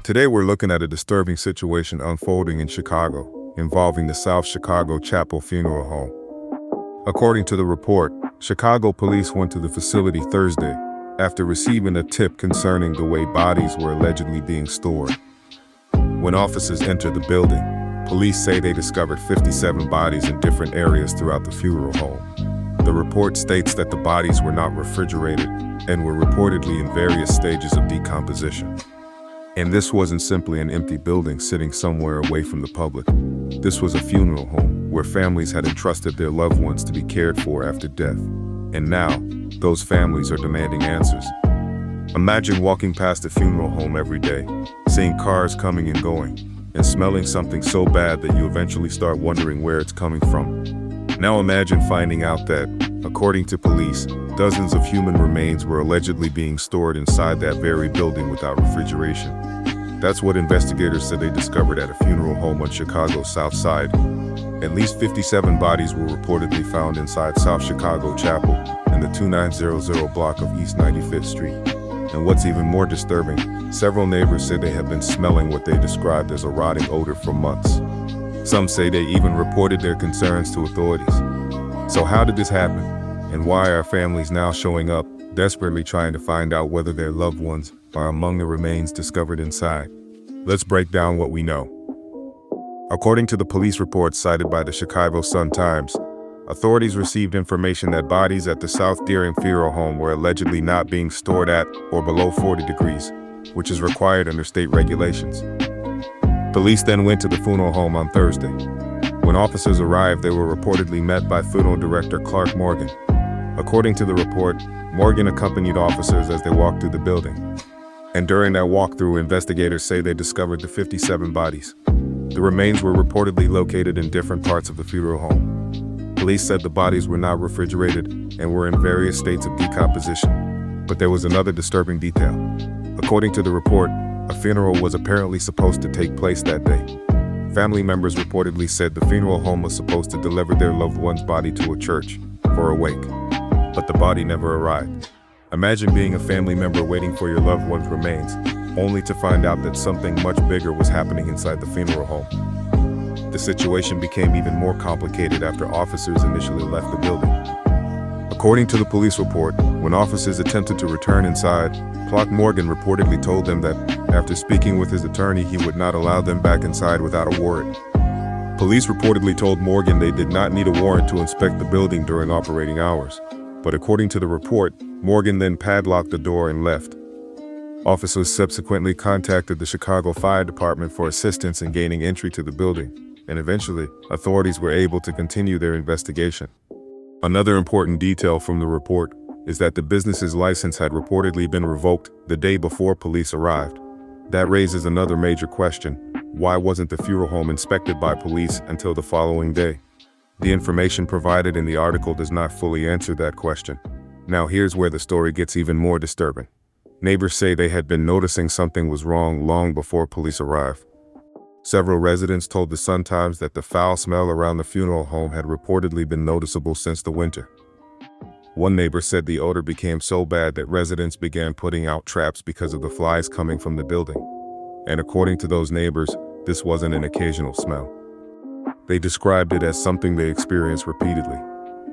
Today we're looking at a disturbing situation unfolding in Chicago, involving the South Chicago Chapel Funeral Home. According to the report, Chicago police went to the facility Thursday after receiving a tip concerning the way bodies were allegedly being stored. When officers entered the building, police say they discovered 57 bodies in different areas throughout the funeral home. The report states that the bodies were not refrigerated and were reportedly in various stages of decomposition. And this wasn't simply an empty building sitting somewhere away from the public. This was a funeral home where families had entrusted their loved ones to be cared for after death. And now, those families are demanding answers. Imagine walking past a funeral home every day, seeing cars coming and going, and smelling something so bad that you eventually start wondering where it's coming from. Now imagine finding out that, according to police, dozens of human remains were allegedly being stored inside that very building without refrigeration. That's what investigators said they discovered at a funeral home on Chicago's South Side. At least 57 bodies were reportedly found inside South Chicago Chapel in the 2900 block of East 95th Street. And what's even more disturbing, several neighbors said they had been smelling what they described as a rotting odor for months. Some say they even reported their concerns to authorities. So how did this happen? And why are families now showing up, desperately trying to find out whether their loved ones are among the remains discovered inside? Let's break down what we know. According to the police reports cited by the Chicago Sun-Times, authorities received information that bodies at the South Deering Funeral Home were allegedly not being stored at or below 40 degrees, which is required under state regulations. Police then went to the funeral home on Thursday. When officers arrived, they were reportedly met by funeral director Clark Morgan. According to the report, Morgan accompanied officers as they walked through the building. And during that walkthrough, investigators say they discovered the 57 bodies. The remains were reportedly located in different parts of the funeral home. Police said the bodies were not refrigerated and were in various states of decomposition. But there was another disturbing detail. According to the report, a funeral was apparently supposed to take place that day. Family members reportedly said the funeral home was supposed to deliver their loved one's body to a church for a wake, but the body never arrived. Imagine being a family member waiting for your loved one's remains, only to find out that something much bigger was happening inside the funeral home. The situation became even more complicated after officers initially left the building. According to the police report, when officers attempted to return inside, Clark Morgan reportedly told them that after speaking with his attorney, he would not allow them back inside without a warrant. Police reportedly told Morgan they did not need a warrant to inspect the building during operating hours. But according to the report, Morgan then padlocked the door and left. Officers subsequently contacted the Chicago Fire Department for assistance in gaining entry to the building, and eventually, authorities were able to continue their investigation. Another important detail from the report is that the business's license had reportedly been revoked the day before police arrived. That raises another major question. Why wasn't the funeral home inspected by police until the following day? The information provided in the article does not fully answer that question. Now here's where the story gets even more disturbing. Neighbors say they had been noticing something was wrong long before police arrived. Several residents told the Sun-Times that the foul smell around the funeral home had reportedly been noticeable since the winter. One neighbor said the odor became so bad that residents began putting out traps because of the flies coming from the building. And according to those neighbors, this wasn't an occasional smell. They described it as something they experienced repeatedly.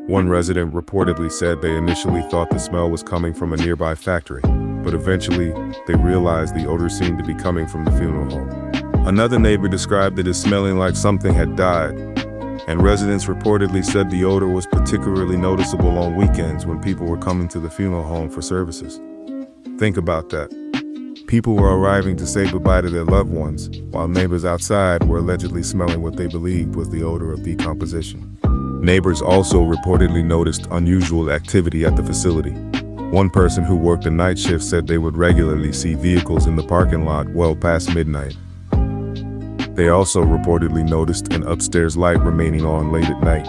One resident reportedly said they initially thought the smell was coming from a nearby factory, but eventually they realized the odor seemed to be coming from the funeral home. Another neighbor described it as smelling like something had died, and residents reportedly said the odor was particularly noticeable on weekends when people were coming to the funeral home for services. Think about that. People were arriving to say goodbye to their loved ones, while neighbors outside were allegedly smelling what they believed was the odor of decomposition. Neighbors also reportedly noticed unusual activity at the facility. One person who worked a night shift said they would regularly see vehicles in the parking lot well past midnight. They also reportedly noticed an upstairs light remaining on late at night.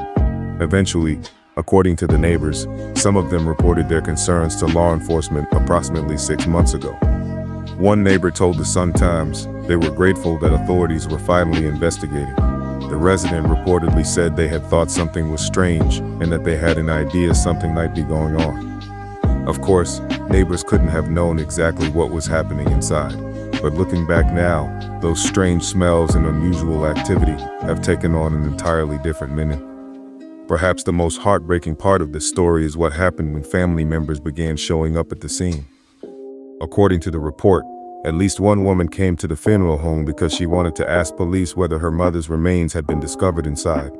Eventually, according to the neighbors, some of them reported their concerns to law enforcement approximately 6 months ago. One neighbor told the Sun-Times they were grateful that authorities were finally investigating. The resident reportedly said they had thought something was strange and that they had an idea something might be going on. Of course, neighbors couldn't have known exactly what was happening inside. But looking back now, those strange smells and unusual activity have taken on an entirely different meaning. Perhaps the most heartbreaking part of this story is what happened when family members began showing up at the scene. According to the report, at least one woman came to the funeral home because she wanted to ask police whether her mother's remains had been discovered inside.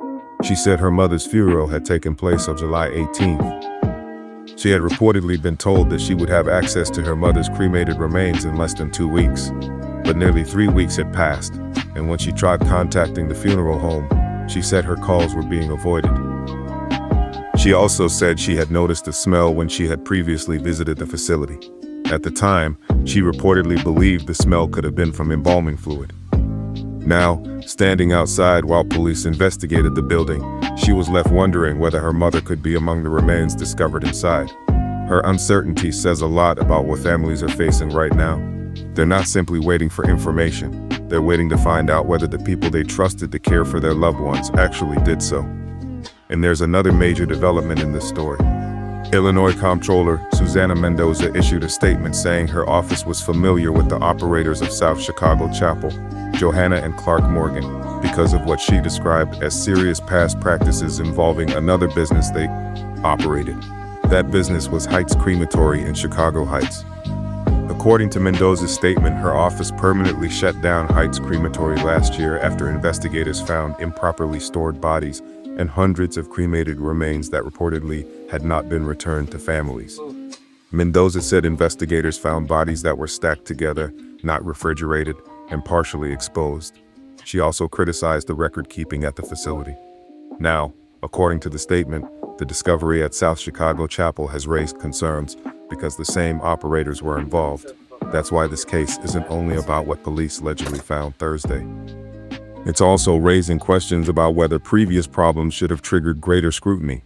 She said her mother's funeral had taken place on July 18th. She had reportedly been told that she would have access to her mother's cremated remains in less than 2 weeks. But nearly 3 weeks had passed, and when she tried contacting the funeral home, she said her calls were being avoided. She also said she had noticed a smell when she had previously visited the facility. At the time, she reportedly believed the smell could have been from embalming fluid. Now, standing outside while police investigated the building, she was left wondering whether her mother could be among the remains discovered inside. Her uncertainty says a lot about what families are facing right now. They're not simply waiting for information. They're waiting to find out whether the people they trusted to care for their loved ones actually did so. And there's another major development in this story. Illinois Comptroller Susana Mendoza issued a statement saying her office was familiar with the operators of South Chicago Chapel, Johanna and Clark Morgan, because of what she described as serious past practices involving another business they operated. That business was Heights Crematory in Chicago Heights. According to Mendoza's statement, her office permanently shut down Heights Crematory last year after investigators found improperly stored bodies and hundreds of cremated remains that reportedly had not been returned to families. Mendoza said investigators found bodies that were stacked together, not refrigerated, and partially exposed. She also criticized the record keeping at the facility. Now, according to the statement, the discovery at South Chicago Chapel has raised concerns because the same operators were involved. That's why this case isn't only about what police allegedly found Thursday. It's also raising questions about whether previous problems should have triggered greater scrutiny.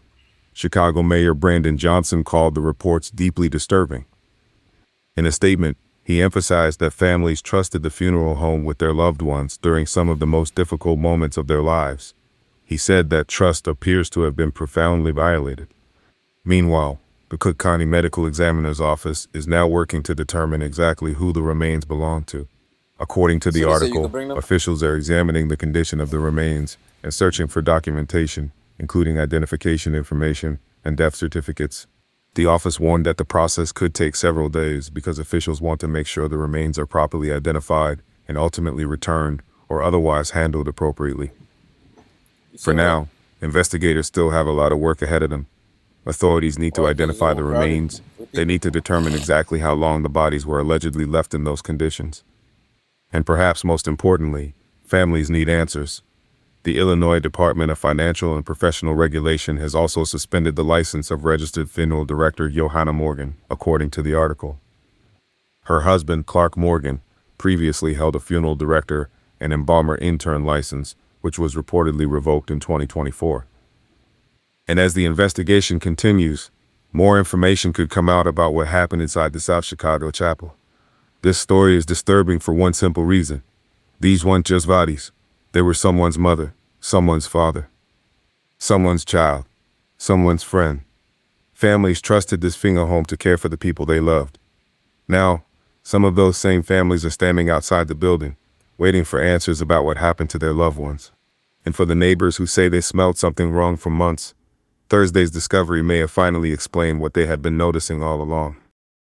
Chicago Mayor Brandon Johnson called the reports deeply disturbing. In a statement, he emphasized that families trusted the funeral home with their loved ones during some of the most difficult moments of their lives. He said that trust appears to have been profoundly violated. Meanwhile, the Cook County Medical Examiner's Office is now working to determine exactly who the remains belong to. According to the article, officials are examining the condition of the remains and searching for documentation, including identification information and death certificates. The office warned that the process could take several days because officials want to make sure the remains are properly identified and ultimately returned or otherwise handled appropriately. For now, investigators still have a lot of work ahead of them. Authorities need to identify the remains. They need to determine exactly how long the bodies were allegedly left in those conditions. And perhaps most importantly, families need answers. The Illinois Department of Financial and Professional Regulation has also suspended the license of registered funeral director Johanna Morgan, according to the article. Her husband, Clark Morgan, previously held a funeral director and embalmer intern license, which was reportedly revoked in 2024. And as the investigation continues, more information could come out about what happened inside the South Chicago Chapel. This story is disturbing for one simple reason. These weren't just bodies. They were someone's mother, someone's father, someone's child, someone's friend. Families trusted this funeral home to care for the people they loved. Now, some of those same families are standing outside the building, waiting for answers about what happened to their loved ones. And for the neighbors who say they smelled something wrong for months, Thursday's discovery may have finally explained what they had been noticing all along.